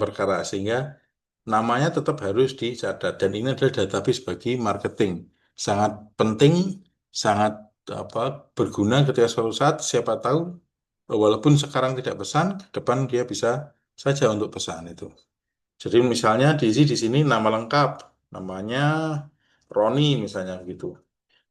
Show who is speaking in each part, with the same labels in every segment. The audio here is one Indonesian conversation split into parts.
Speaker 1: perkara sehingga namanya tetap harus dicatat dan ini adalah database bagi marketing. Sangat penting, sangat apa berguna ketika suatu saat siapa tahu walaupun sekarang tidak pesan, ke depan dia bisa saja untuk pesan itu. Jadi misalnya di sini nama lengkap, namanya Roni misalnya gitu.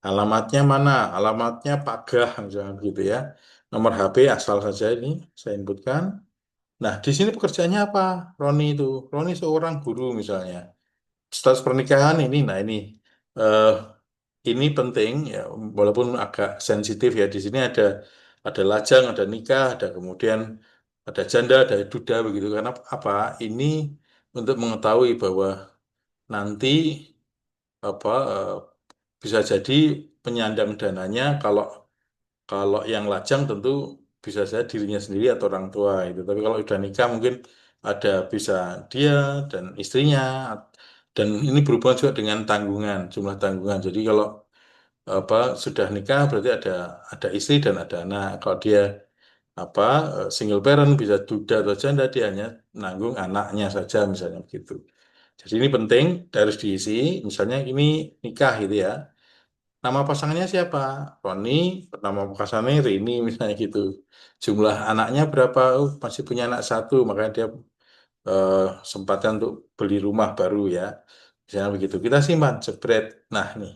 Speaker 1: Alamatnya mana? Alamatnya Pagah misalnya gitu ya. Nomor HP asal saja ini saya inputkan. Nah, di sini pekerjaannya apa? Roni itu. Roni seorang guru misalnya. Status pernikahan ini, nah eh, ini penting ya, walaupun agak sensitif ya. Di sini ada lajang, ada nikah, ada kemudian ada janda, ada duda begitu. Karena apa? Ini untuk mengetahui bahwa nanti apa bisa jadi penyandang dananya kalau kalau yang lajang tentu bisa saja dirinya sendiri atau orang tua itu. Tapi kalau udah nikah mungkin ada bisa dia dan istrinya dan ini berhubungan juga dengan tanggungan, jumlah tanggungan. Jadi kalau apa sudah nikah berarti ada istri dan ada anak. Kalau dia apa single parent bisa duda atau janda dia hanya nanggung anaknya saja misalnya begitu. Jadi ini penting harus diisi. Misalnya ini nikah gitu ya. Nama pasangannya siapa? Roni, nama pasangannya Rini misalnya gitu. Jumlah anaknya berapa? Oh, masih punya anak satu, makanya dia eh, sempatkan untuk beli rumah baru ya. Misalnya begitu. Kita simpan, jebret. Nah, nih.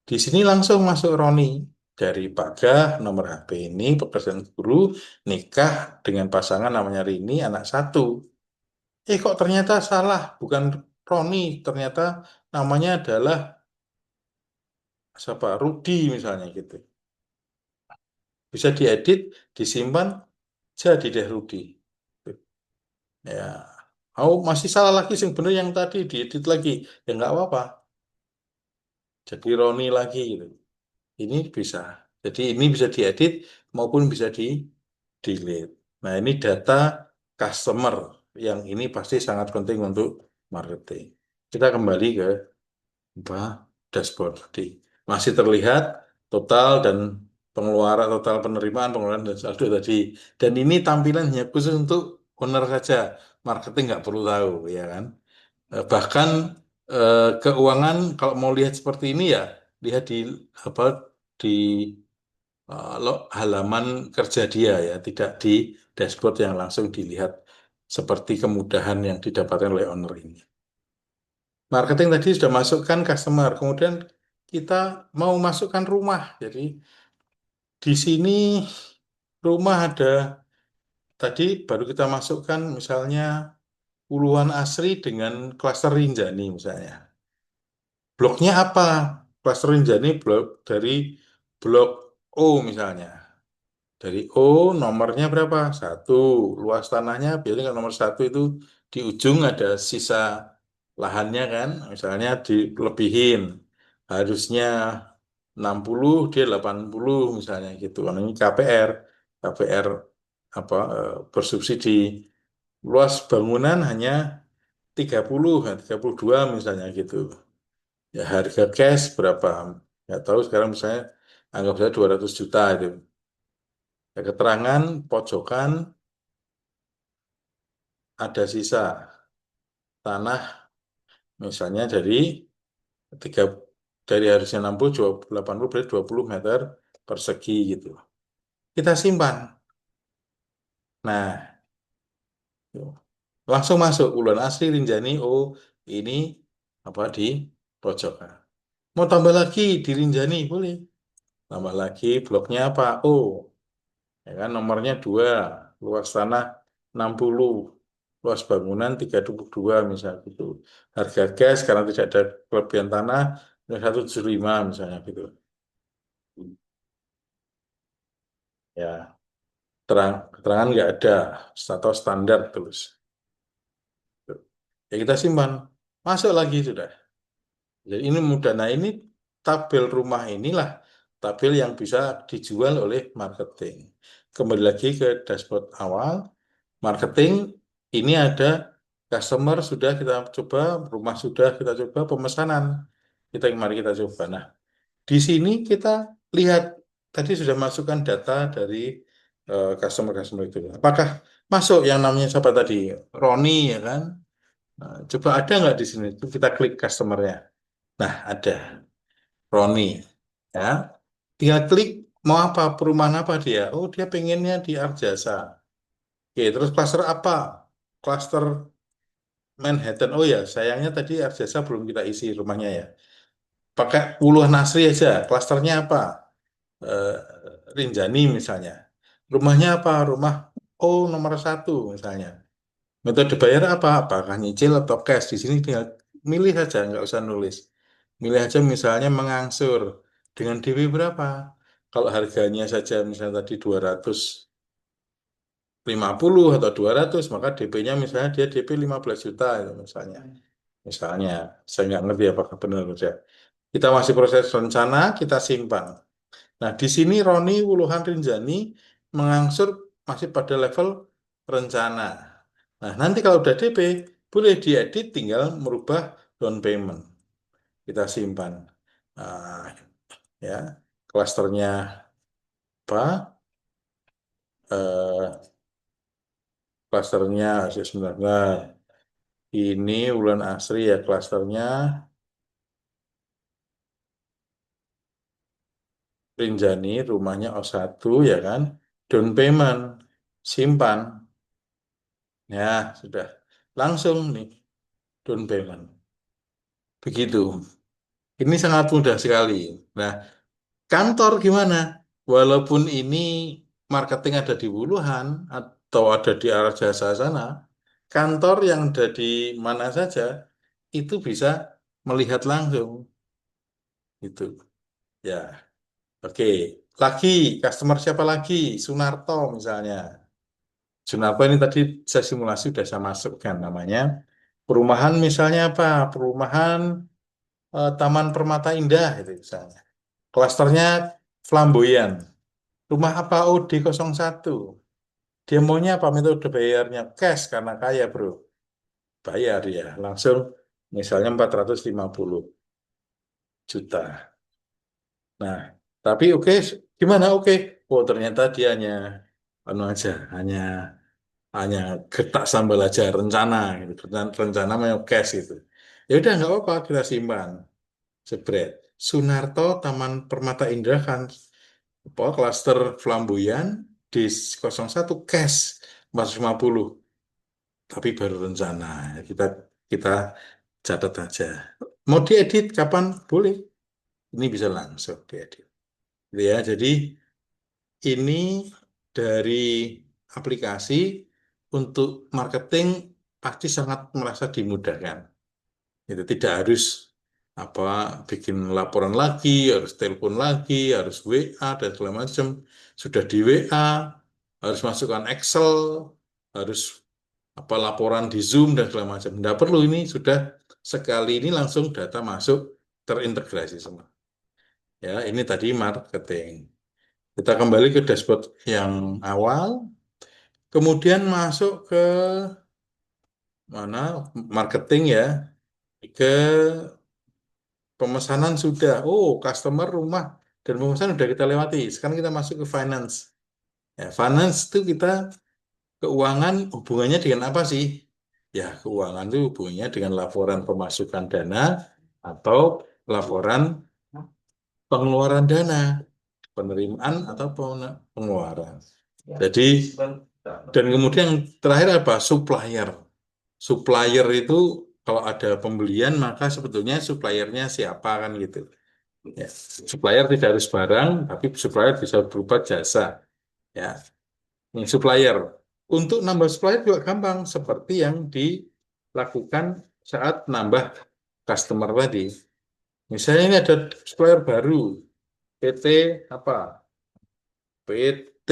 Speaker 1: Di sini langsung masuk Roni. Dari Pagah, nomor HP ini, pekerjaan guru, nikah dengan pasangan namanya Rini, anak satu. Kok ternyata salah, bukan Roni, ternyata namanya adalah siapa? Rudi misalnya gitu. Bisa diedit, disimpan, jadi deh Rudi. Ya, masih salah lagi, yang bener yang tadi diedit lagi. Ya nggak apa-apa. Jadi Roni lagi gitu. Ini bisa. Jadi ini bisa diedit maupun bisa di delete. Nah ini data customer yang ini pasti sangat penting untuk marketing. Kita kembali ke apa dashboard tadi. Masih terlihat total dan pengeluaran, total penerimaan, pengeluaran dan saldo tadi. Dan ini tampilan hanya khusus untuk owner saja. Marketing nggak perlu tahu, ya kan? Bahkan keuangan kalau mau lihat seperti ini ya lihat di apa di halaman kerja dia ya, tidak di dashboard yang langsung dilihat seperti kemudahan yang didapatkan oleh owner ini. Marketing tadi sudah masukkan customer, kemudian kita mau masukkan rumah. Jadi di sini rumah ada tadi baru kita masukkan misalnya Puluhan Asri dengan klaster Rinjani misalnya. Bloknya apa? Klaster Rinjani blok dari blok O misalnya. Dari O nomornya berapa? Satu. Luas tanahnya biasanya kalau nomor satu itu di ujung ada sisa lahannya kan. Misalnya dilebihin. Harusnya 60 dia 80 misalnya gitu. Karena ini KPR. KPR apa bersubsidi. Luas bangunan hanya 30, 32 misalnya gitu. Ya harga cash berapa? Nggak tahu sekarang misalnya anggap saja 200 juta itu. Ya, keterangan pojokan ada sisa tanah misalnya tiga dari harusnya 60 80 berarti 20 meter persegi gitu. Kita simpan. Nah, langsung masuk Wulan Asri Rinjani oh ini apa di pojokan. Mau tambah lagi di Rinjani boleh. Tambah lagi bloknya apa? Oh, ya kan nomornya 2 luas tanah 60 luas bangunan 32 misalnya gitu. Harga gas karena tidak ada kelebihan tanah 175 misalnya gitu. Ya, keterangan nggak ada, atau standar terus. Ya kita simpan, masuk lagi sudah. Jadi ini mudah. Nah ini tabel rumah inilah tabel yang bisa dijual oleh marketing. Kembali lagi ke dashboard awal, marketing ini ada customer sudah kita coba, rumah sudah kita coba, pemesanan mari kita coba. Nah, di sini kita lihat tadi sudah masukkan data dari customer-customer itu. Apakah masuk yang namanya siapa tadi? Roni ya kan? Nah, coba ada nggak di sini? Itu kita klik customernya. Nah, ada Roni. Ya, tinggal klik mau apa, perumahan apa dia? Oh, dia pengennya di Arjasa. Oke, terus klaster apa? Klaster Manhattan. Oh ya, sayangnya tadi Arjasa belum kita isi rumahnya ya. Pakai Uluh Nasri aja. Klasternya apa? Eh, Rinjani misalnya. Rumahnya apa? Rumah oh nomor satu misalnya. Metode bayar apa? Apakah nyicil atau cash? Di sini tinggal milih saja, nggak usah nulis. Milih aja misalnya mengangsur dengan DP berapa? Kalau harganya saja misalnya tadi 250 atau 200, maka DP-nya misalnya dia DP 15 juta itu misalnya. Misalnya, saya nggak ngerti apakah benar atau tidak. Kita masih proses rencana, kita simpan. Nah, di sini Roni Wuluhan Rinjani mengangsur masih pada level rencana. Nah, nanti kalau udah DP, boleh diedit tinggal merubah down payment. Kita simpan. Nah, ya, klasternya apa? Eh, klasternya sebenarnya ini Wulan Asri ya klasternya Rinjani, rumahnya O1 ya kan? Down payment, simpan. Ya, sudah. Langsung nih down payment. Begitu. Ini sangat mudah sekali. Nah, kantor gimana? Walaupun ini marketing ada di Wuhan atau ada di arah jasa sana, kantor yang ada di mana saja itu bisa melihat langsung. Itu. Ya, oke. Lagi, customer siapa lagi? Sunarto misalnya. Sunarto ini tadi saya simulasi sudah saya masukkan namanya. Perumahan misalnya apa? Perumahan Taman Permata Indah itu misalnya. Klasternya flamboyan. Rumah apa OD01? Dia maunya apa metode bayarnya? Cash karena kaya bro. Bayar ya langsung misalnya 450 juta. Nah, tapi oke, gimana oke? Oh ternyata dia hanya anu aja, hanya getak sambal aja rencana gitu. Rencana mau cash itu. Ya udah nggak apa-apa kita simpan. Jebret. Sunarto Taman Permata Indah kan apa, klaster flamboyan di 01 cash 450 tapi baru rencana kita kita catat aja mau diedit kapan boleh ini bisa langsung diedit. Gitu ya jadi ini dari aplikasi untuk marketing pasti sangat merasa dimudahkan. Itu tidak harus apa bikin laporan lagi, harus telepon lagi, harus WA dan segala macam. Sudah di WA, harus masukkan Excel, harus apa laporan di Zoom dan segala macam. Tidak perlu ini sudah sekali ini langsung data masuk terintegrasi semua. Ya, ini tadi marketing. Kita kembali ke dashboard yang awal, kemudian masuk ke mana marketing ya, ke pemesanan sudah. Oh, customer rumah dan pemesanan sudah kita lewati. Sekarang kita masuk ke finance. Ya, finance itu kita keuangan hubungannya dengan apa sih? Ya, keuangan itu hubungannya dengan laporan pemasukan dana atau laporan pengeluaran dana, penerimaan atau pengeluaran. Jadi, dan kemudian yang terakhir apa? Supplier. Supplier itu kalau ada pembelian maka sebetulnya suppliernya siapa kan gitu. Ya, supplier tidak harus barang, tapi supplier bisa berupa jasa. Ya, ini supplier. Untuk nambah supplier juga gampang, seperti yang dilakukan saat nambah customer tadi. Misalnya ini ada supplier baru, PT apa? PT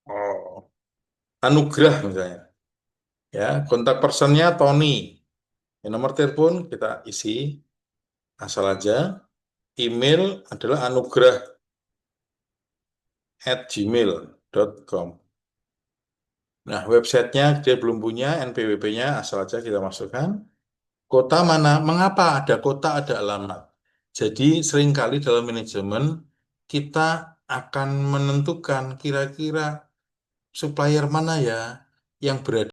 Speaker 1: oh, Anugrah misalnya. Ya, kontak personnya Tony. Ya, nomor telepon kita isi asal aja. Email adalah anugrah@gmail.com. Nah, websitenya dia belum punya, NPWP-nya asal aja kita masukkan. Kota mana? Mengapa ada kota, ada alamat? Jadi seringkali dalam manajemen kita akan menentukan kira-kira supplier mana ya yang berada